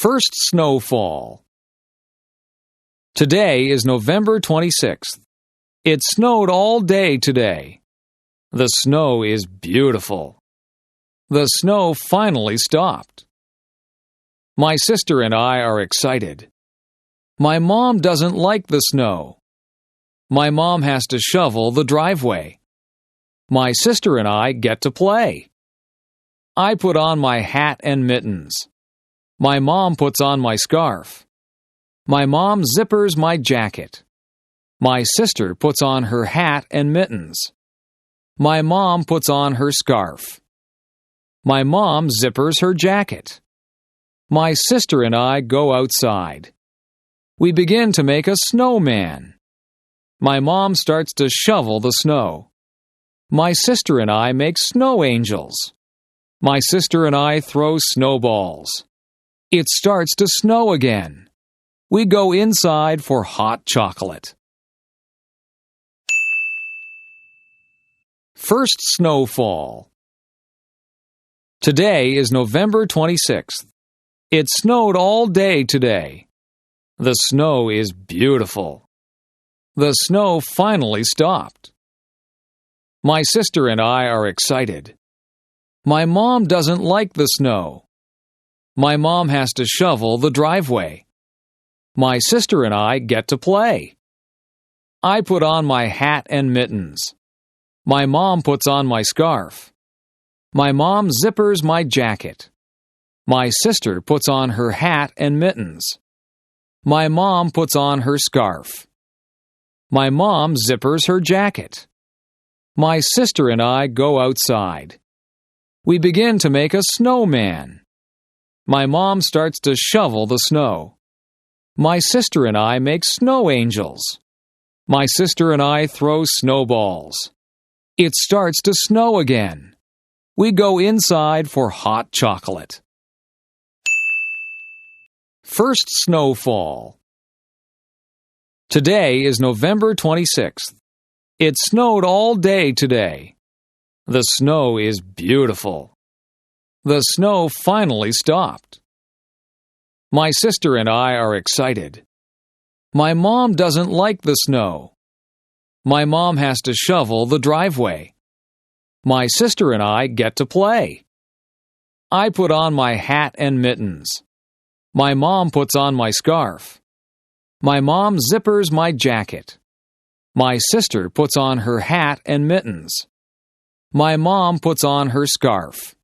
First snowfall. Today is November 26th. It snowed all day today. The snow is beautiful. The snow finally stopped. My sister and I are excited. My mom doesn't like the snow. My mom has to shovel the driveway. My sister and I get to play. I put on my hat and mittens. My mom puts on my scarf. My mom zippers my jacket. My sister puts on her hat and mittens. My mom puts on her scarf. My mom zippers her jacket. My sister and I go outside. We begin to make a snowman. My mom starts to shovel the snow. My sister and I make snow angels. My sister and I throw snowballs. It starts to snow again. We go inside for hot chocolate. First snowfall. Today is November 26th. It snowed all day today. The snow is beautiful. The snow finally stopped. My sister and I are excited. My mom doesn't like the snow. My mom has to shovel the driveway. My sister and I get to play. I put on my hat and mittens. My mom puts on my scarf. My mom zippers my jacket. My sister puts on her hat and mittens. My mom puts on her scarf. My mom zippers her jacket. My sister and I go outside. We begin to make a snowman. My mom starts to shovel the snow. My sister and I make snow angels. My sister and I throw snowballs. It starts to snow again. We go inside for hot chocolate. First snowfall. Today is November 26th. It snowed all day today. The snow is beautiful. The snow finally stopped. My sister and I are excited. My mom doesn't like the snow. My mom has to shovel the driveway. My sister and I get to play. I put on my hat and mittens. My mom puts on my scarf. My mom zippers my jacket. My sister puts on her hat and mittens. My mom puts on her scarf.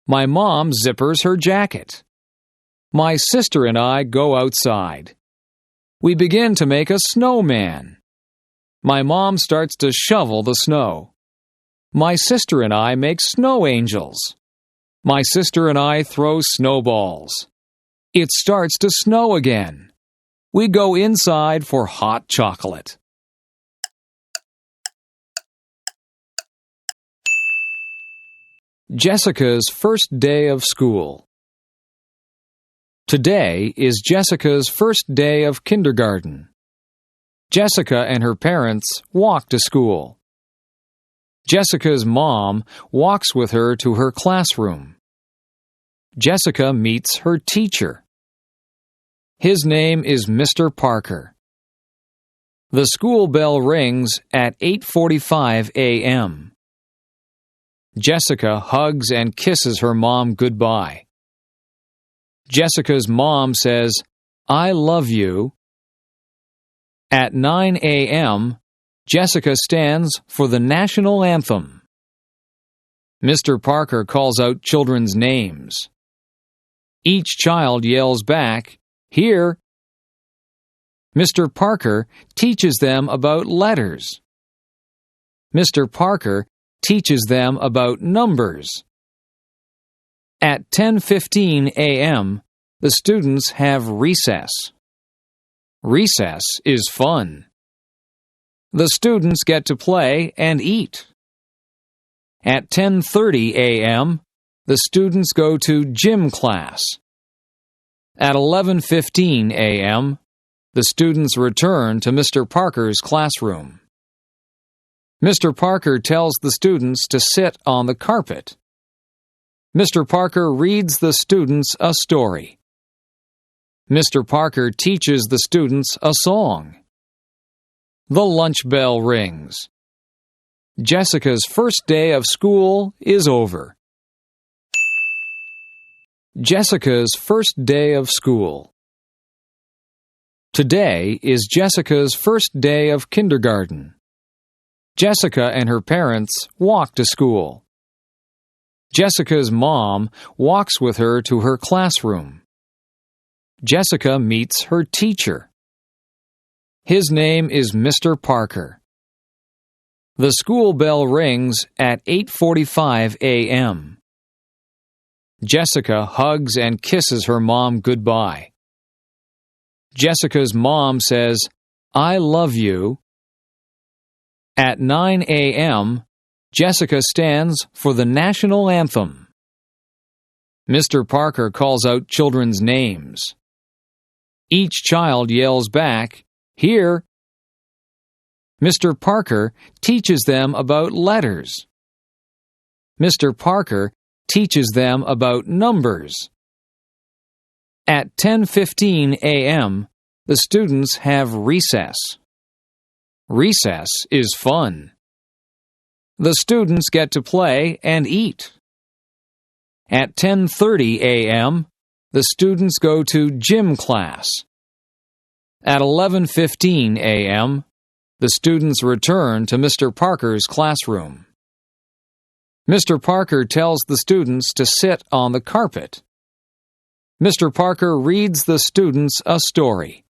My mom zippers her jacket. My sister and I go outside. We begin to make a snowman. My mom starts to shovel the snow. My sister and I make snow angels. My sister and I throw snowballs. It starts to snow again. We go inside for hot chocolate. Jessica's first day of school. Today is Jessica's first day of kindergarten. Jessica and her parents walk to school. Jessica's mom walks with her to her classroom. Jessica meets her teacher. His name is Mr. Parker. The school bell rings at 8:45 a.m. Jessica hugs and kisses her mom goodbye. Jessica's mom says, "I love you." At 9 a.m., Jessica stands for the national anthem. Mr. Parker calls out children's names. Each child yells back, "Here!" Mr. Parker teaches them about letters. Mr. Parker teaches them about numbers. At 10:15 a.m., the students have recess. Recess is fun. The students get to play and eat. At 10:30 a.m., the students go to gym class. At 11:15 a.m., the students return to Mr. Parker's classroom. Mr. Parker tells the students to sit on the carpet. Mr. Parker reads the students a story. Mr. Parker teaches the students a song. The lunch bell rings. Jessica's first day of school is over. Jessica's first day of school. Today is Jessica's first day of kindergarten. Jessica and her parents walk to school. Jessica's mom walks with her to her classroom. Jessica meets her teacher. His name is Mr. Parker. The school bell rings at 8:45 a.m. Jessica hugs and kisses her mom goodbye. Jessica's mom says, "I love you." At 9 a.m., Jessica stands for the national anthem. Mr. Parker calls out children's names. Each child yells back, "Here!" Mr. Parker teaches them about letters. Mr. Parker teaches them about numbers. At 10:15 a.m., the students have recess. Recess is fun. The students get to play and eat. At 10:30 a.m., the students go to gym class. At 11:15 a.m., the students return to Mr. Parker's classroom. Mr. Parker tells the students to sit on the carpet. Mr. Parker reads the students a story.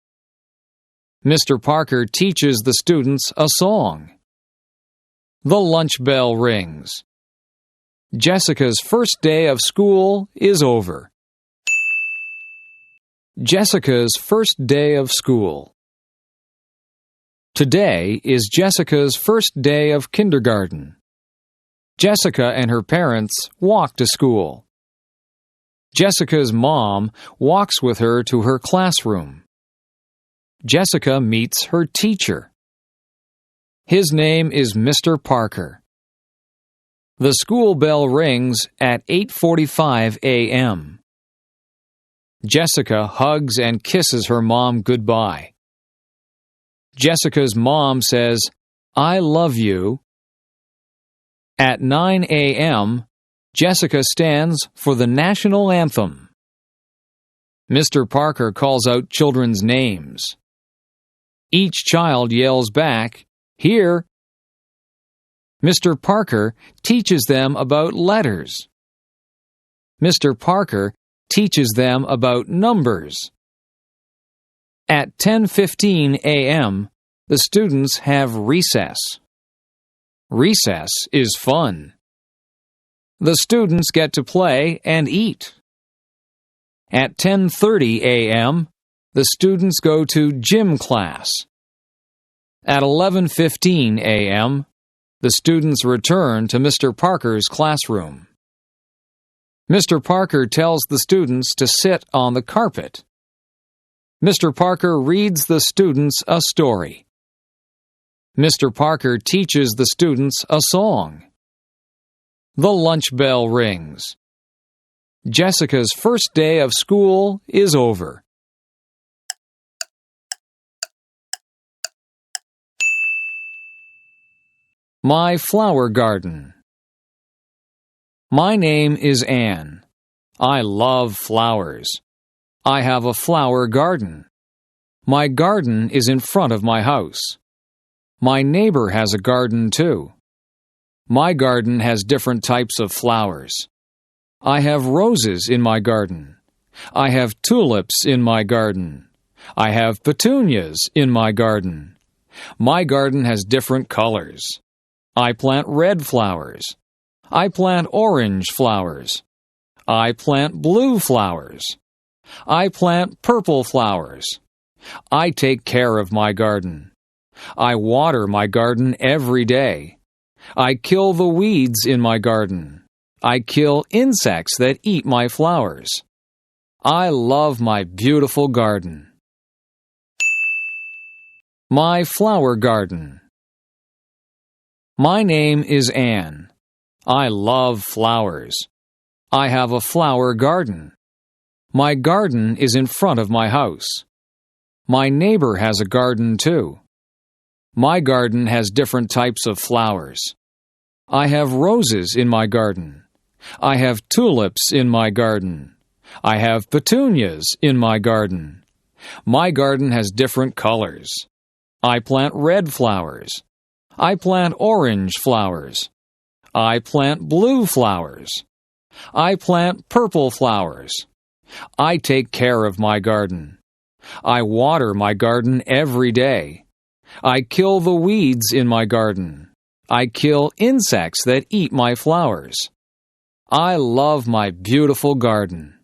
Mr. Parker teaches the students a song. The lunch bell rings. Jessica's first day of school is over. Jessica's first day of school. Today is Jessica's first day of kindergarten. Jessica and her parents walk to school. Jessica's mom walks with her to her classroom. Jessica meets her teacher. His name is Mr. Parker. The school bell rings at 8:45 a.m. Jessica hugs and kisses her mom goodbye. Jessica's mom says, "I love you." At 9 a.m., Jessica stands for the national anthem. Mr. Parker calls out children's names. Each child yells back, "Here!" Mr. Parker teaches them about letters. Mr. Parker teaches them about numbers. At 10:15 a.m., the students have recess. Recess is fun. The students get to play and eat. At 10:30 a.m., the students go to gym class. At 11:15 a.m., the students return to Mr. Parker's classroom. Mr. Parker tells the students to sit on the carpet. Mr. Parker reads the students a story. Mr. Parker teaches the students a song. The lunch bell rings. Jessica's first day of school is over. My flower garden. My name is Anne. I love flowers. I have a flower garden. My garden is in front of my house. My neighbor has a garden too. My garden has different types of flowers. I have roses in my garden. I have tulips in my garden. I have petunias in my garden. My garden has different colors. I plant red flowers. I plant orange flowers. I plant blue flowers. I plant purple flowers. I take care of my garden. I water my garden every day. I kill the weeds in my garden. I kill insects that eat my flowers. I love my beautiful garden. My flower garden. My name is Anne. I love flowers. I have a flower garden. My garden is in front of my house. My neighbor has a garden too. My garden has different types of flowers. I have roses in my garden. I have tulips in my garden. I have petunias in my garden. My garden has different colors. I plant red flowers. I plant orange flowers. I plant blue flowers. I plant purple flowers. I take care of my garden. I water my garden every day. I kill the weeds in my garden. I kill insects that eat my flowers. I love my beautiful garden.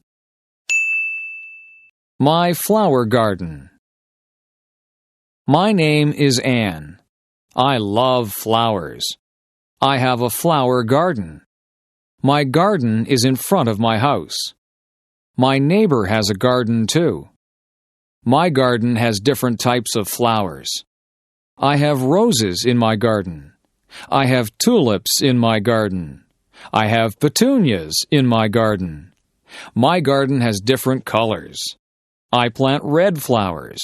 My flower garden. My name is Anne. I love flowers. I have a flower garden. My garden is in front of my house. My neighbor has a garden too. My garden has different types of flowers. I have roses in my garden. I have tulips in my garden. I have petunias in my garden. My garden has different colors. I plant red flowers.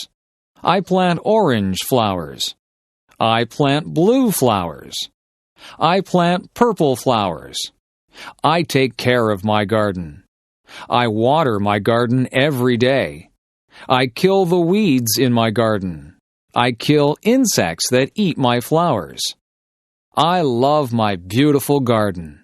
I plant orange flowers. I plant blue flowers. I plant purple flowers. I take care of my garden. I water my garden every day. I kill the weeds in my garden. I kill insects that eat my flowers. I love my beautiful garden.